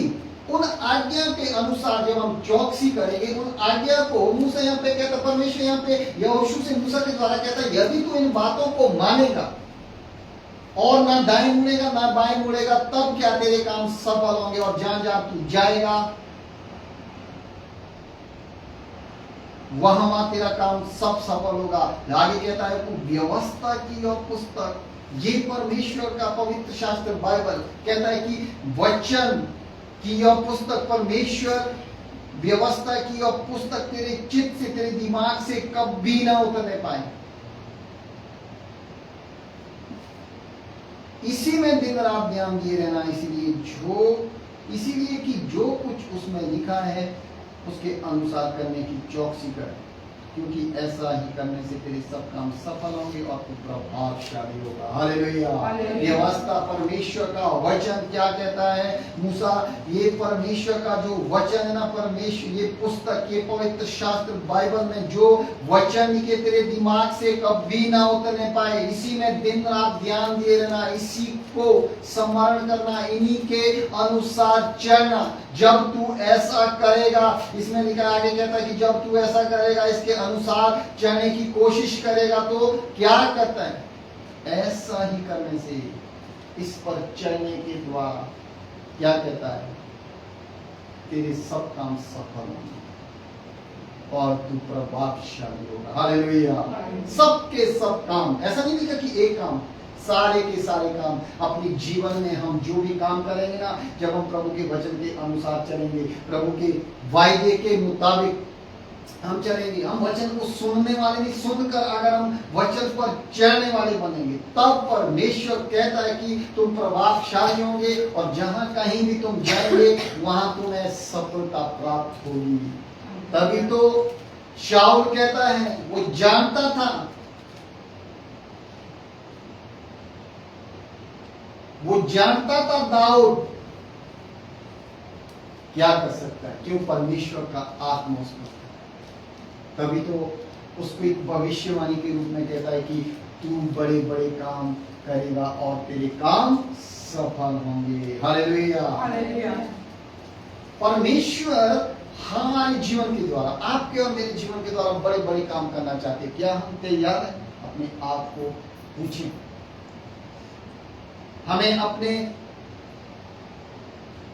उन आज्ञा के अनुसार जब हम चौकसी करेंगे, उन आज्ञा को मूसा यहाँ पे कहता, परमेश्वर यहाँ पे यहोशू से मूसा के द्वारा कहता है, यदि तू इन बातों को मानेगा और ना दाएं मुड़ेगा ना बाएं मुड़ेगा, तब क्या तेरे काम सफल होंगे और जहां जहां तू जाएगा वहां तेरा काम सब सफल होगा। आगे कहता है तो व्यवस्था की और पुस्तक, ये परमेश्वर का पवित्र शास्त्र बाइबल कहता है कि वचन की और पुस्तक, परमेश्वर व्यवस्था की और पुस्तक तेरे चित्त से, तेरे दिमाग से कभी ना उतरने पाए। इसी में दिन रात ध्यान दिए रहना, इसीलिए कि जो कुछ उसमें लिखा है उसके अनुसार करने की चौकसी कर, क्योंकि ऐसा ही करने से तेरे सब काम सफल होंगे और तू प्रभावशाली होगा। हालेलुया। व्यवस्था परमेश्वर का वचन क्या कहता है मूसा, ये परमेश्वर का जो वचन है ना, परमेश्वर ये पुस्तक, ये पवित्र शास्त्र बाइबल में जो वचन के तेरे दिमाग से कभी ना उतरने पाए, इसी में दिन रात ध्यान दिए रहना, इसी को स्मरण करना, इन्हीं के अनुसार चलना। जब तू ऐसा करेगा, इसमें लिखा आगे कहता है कि जब तू ऐसा करेगा, इसके अनुसार चलने की कोशिश करेगा, तो क्या करता है, ऐसा ही करने से, इस पर चलने के द्वारा क्या कहता है, तेरे सब काम सफल होंगे और तू प्रभावशाली होगा। हालेलुया। सबके सब काम, ऐसा नहीं लिखा कि एक काम, सारे के सारे काम अपने जीवन में हम जो भी काम करेंगे ना, जब हम प्रभु के वचन के अनुसार चलेंगे, प्रभु के वायदे के मुताबिक हम चलेंगे, हम वचन को सुनने वाले नहीं, सुनकर अगर हम वचन पर चलने वाले बनेंगे, तब परमेश्वर कहता है कि तुम प्रभावशाली होंगे और जहां कहीं भी तुम जाएंगे वहां तुम्हें सफलता प्राप्त होगी। तभी तो शाऊल कहता है, वो जानता था, वो जानता था दाऊद क्या कर सकता है, क्यों, परमेश्वर का आत्मा उसमें था। तभी तो उसको एक भविष्यवाणी के रूप में कहता है कि तू बड़े बड़े काम करेगा और तेरे काम सफल होंगे। हालेलुया। परमेश्वर हमारे जीवन के द्वारा, आपके और मेरे जीवन के द्वारा बड़े बड़े काम करना चाहते हैं। क्या हम तैयार हैं? अपने आप को पूछें, हमें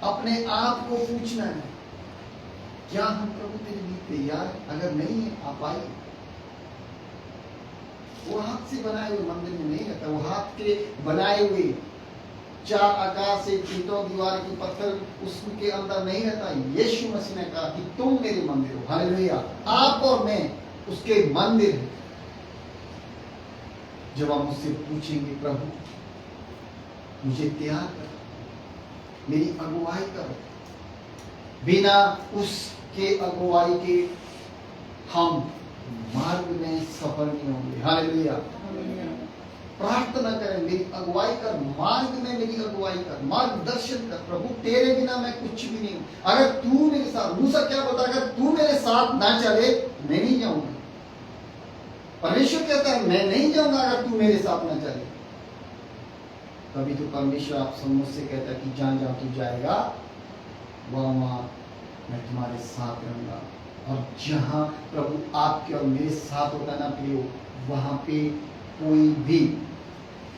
अपने आप को पूछना है, क्या हम प्रभु तेरे लिए तैयार हैं? अगर नहीं है, आप आइए। वो हाथ से बनाए हुए मंदिर में नहीं रहता, वो हाथ के बनाए हुए चार आकार से ईंटों दीवार की पत्थर उसके अंदर नहीं रहता। यीशु मसीह ने कहा कि तुम मेरे मंदिर हो। हालेलुया। आप और मैं उसके मंदिर हैं। जब हम उससे पूछेंगे, प्रभु मुझे तैयार कर, मेरी अगुवाई करो, बिना उसके अगुवाई के हम मार्ग में सफल नहीं होंगे। हालेलुया। प्रार्थना करें, मेरी अगुवाई कर, मार्ग में मेरी अगुवाई कर, मार्गदर्शन कर। प्रभु तेरे बिना मैं कुछ भी नहीं हूं। अगर तू मेरे साथ, मूसा क्या बोलता, अगर तू मेरे साथ ना चले मैं नहीं जाऊंगा। परमेश्वर कहता है मैं नहीं जाऊंगा अगर तू मेरे साथ ना चले। तभी तो परमेश्वर आप सब मुझसे कहता है कि जहां जहां तू जाएगा वहां मैं तुम्हारे साथ रहूंगा। और जहां प्रभु आपके और मेरे साथ होता है ना प्रियो, वहां पे कोई भी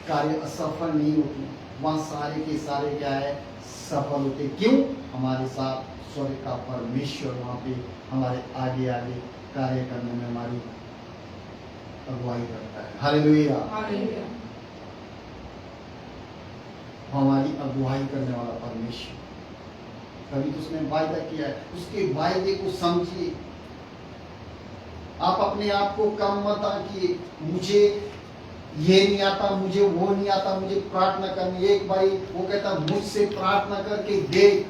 कार्य असफल नहीं होते, वहां सारे के सारे क्या है, सफल होते। क्यों? हमारे साथ स्वर्ग का परमेश्वर वहां पे हमारे आगे आगे कार्य करने में हमारी अगुवाई करता है। हालेलुया। हमारी अगुवाई करने वाला परमेश्वर, कभी तो उसने वायदा किया है, उसके वायदे को समझिए। आप अपने आप को कम मत आंकिए, मुझे ये नहीं आता, मुझे वो नहीं आता, मुझे प्रार्थना करनी। एक बारी वो कहता मुझसे प्रार्थना करके देख,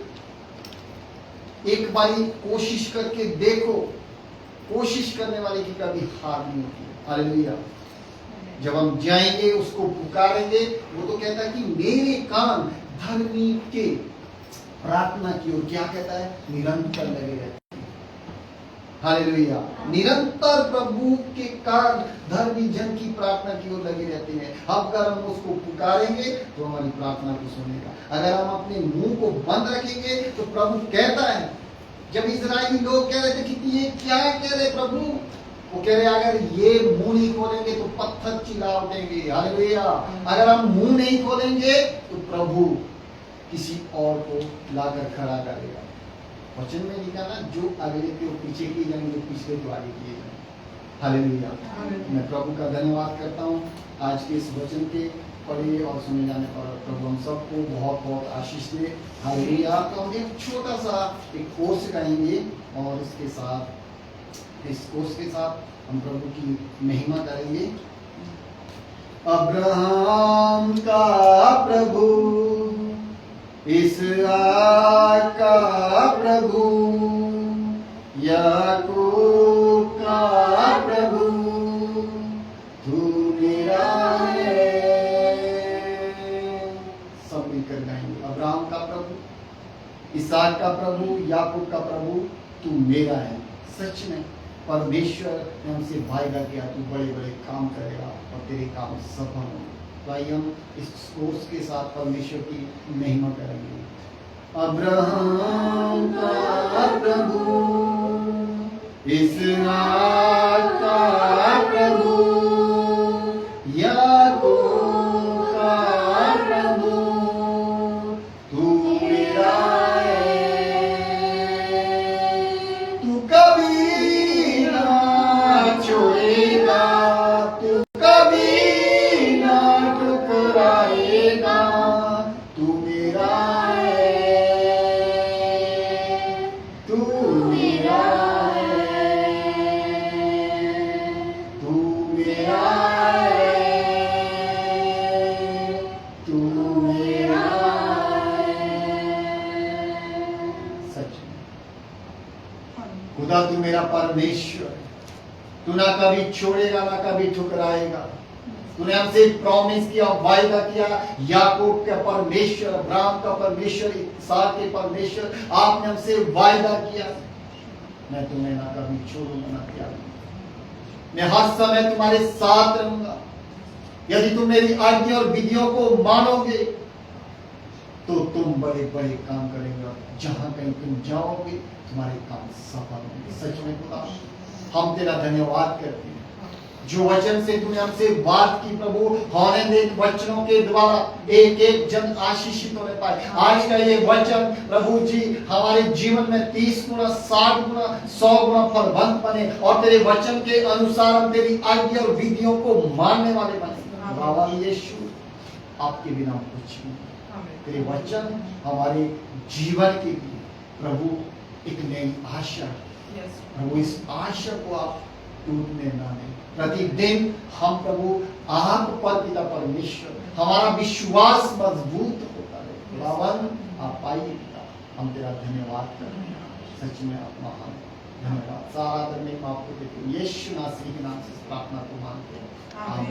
एक बारी कोशिश करके देखो। कोशिश करने वाले की कभी हार नहीं होती। हालेलुया। जब हम जाएंगे, उसको पुकारेंगे, वो तो कहता है कि मेरे कान धर्मी के प्रार्थना की ओर क्या कहता है, निरंतर लगे रहते हैं। हालेलुया। निरंतर प्रभु के कारण धर्मी जन की प्रार्थना की ओर लगे रहते हैं। अगर हम उसको पुकारेंगे तो हमारी प्रार्थना को सुनेगा। अगर हम अपने मुंह को बंद रखेंगे तो प्रभु कहता है, जब इजरायली लोग कह रहे थे कि ये क्या कह रहे प्रभु, वो कह रहे अगर ये मुंह नहीं खोलेंगे तो पत्थर चिल्ला उठेंगे। हालेलुया। अगर हम मुंह नहीं खोलेंगे तो प्रभु किसी और को लाकर खड़ा करेगा। वचन में लिखा ना, जो अगले के पीछे किए जाएंगे, जो पिछले को आगे किए जाएंगे। हालेलुया। मैं प्रभु का धन्यवाद करता हूँ आज के इस वचन के पढ़े और सुने जाने पर। प्रभु हम सबको बहुत बहुत आशीष दे। हालेलुया। तो हम एक छोटा सा एक कोर्स गाएंगे और इसके साथ, इस कोर्स के साथ हम प्रभु की महिमा करेंगे। अब्राहम का प्रभु, इसहाक का प्रभु, याकूब का प्रभु, तू मेरा है। सब मिलकर गाएंगे। अब्राहम का प्रभु, इसहाक का प्रभु, याकूब का प्रभु, तू मेरा है। सच में परमेश्वर ने हमसे वायदा किया, तू बड़े बड़े काम करेगा और तेरे काम सफल होंगे। तो आइए हम इस कोर्स के साथ परमेश्वर की महिमा करेंगे। अब्राहम का प्रभु, इसहाक का प्रभु, याकूब का प्रभु, तू मेरा है। तू कभी ना छोड़ेगा, तू कभी ना ठुकराएगा, तू मेरा है, तू मेरा है, तू मेरा है, तू मेरा है। सच में खुदा तू मेरा परमेश्वर है। तू ना कभी छोड़ेगा ना कभी ठुकराएगा। तूने हमसे प्रॉमिस किया, वायदा किया, याकूब का परमेश्वर, अब्राहम का परमेश्वर, इसहाक के परमेश्वर, आपने हमसे वायदा किया, मैं तुम्हें ना कभी छोड़ूंगा ना त्यागूंगा, मैं हर समय तुम्हारे साथ रहूंगा। यदि तुम मेरी आज्ञा और विधियों को मानोगे तो तुम बड़े बड़े काम करेंगे। जहां कहीं तुम जाओगे तुम्हारे काम सफल होंगे। सच में खुदा हम तेरा धन्यवाद करते हैं, जो वचन से तूने हमसे बात की प्रभु, होने दे वचनों के द्वारा एक एक जन आशीषित होने पाए। आज का ये वचन प्रभु जी हमारे जीवन में 30 गुना, 60 गुना, 100 गुना फलवंत बने और तेरे वचन के अनुसार हम तेरी आज्ञा और विधियों को मानने वाले बने। बाबा यीशु, आपके बिना कुछ नहीं। तेरे वचन हमारे जीवन के लिए प्रभु एक नई आशा, प्रभु इस आशा को आप टूटने ना दें। प्रतिदिन हम प्रभु आप पर पिता परमेश्वर, हमारा विश्वास मजबूत होता है। खुदावन आप पाइए पिता, हम तेरा धन्यवाद करते हैं। सच में आप महान, धन्यवाद। सारा धन्यवाद आपको देते हैं। यीशु मसीह के नाम से प्रार्थना को मांगते हैं। आमीन।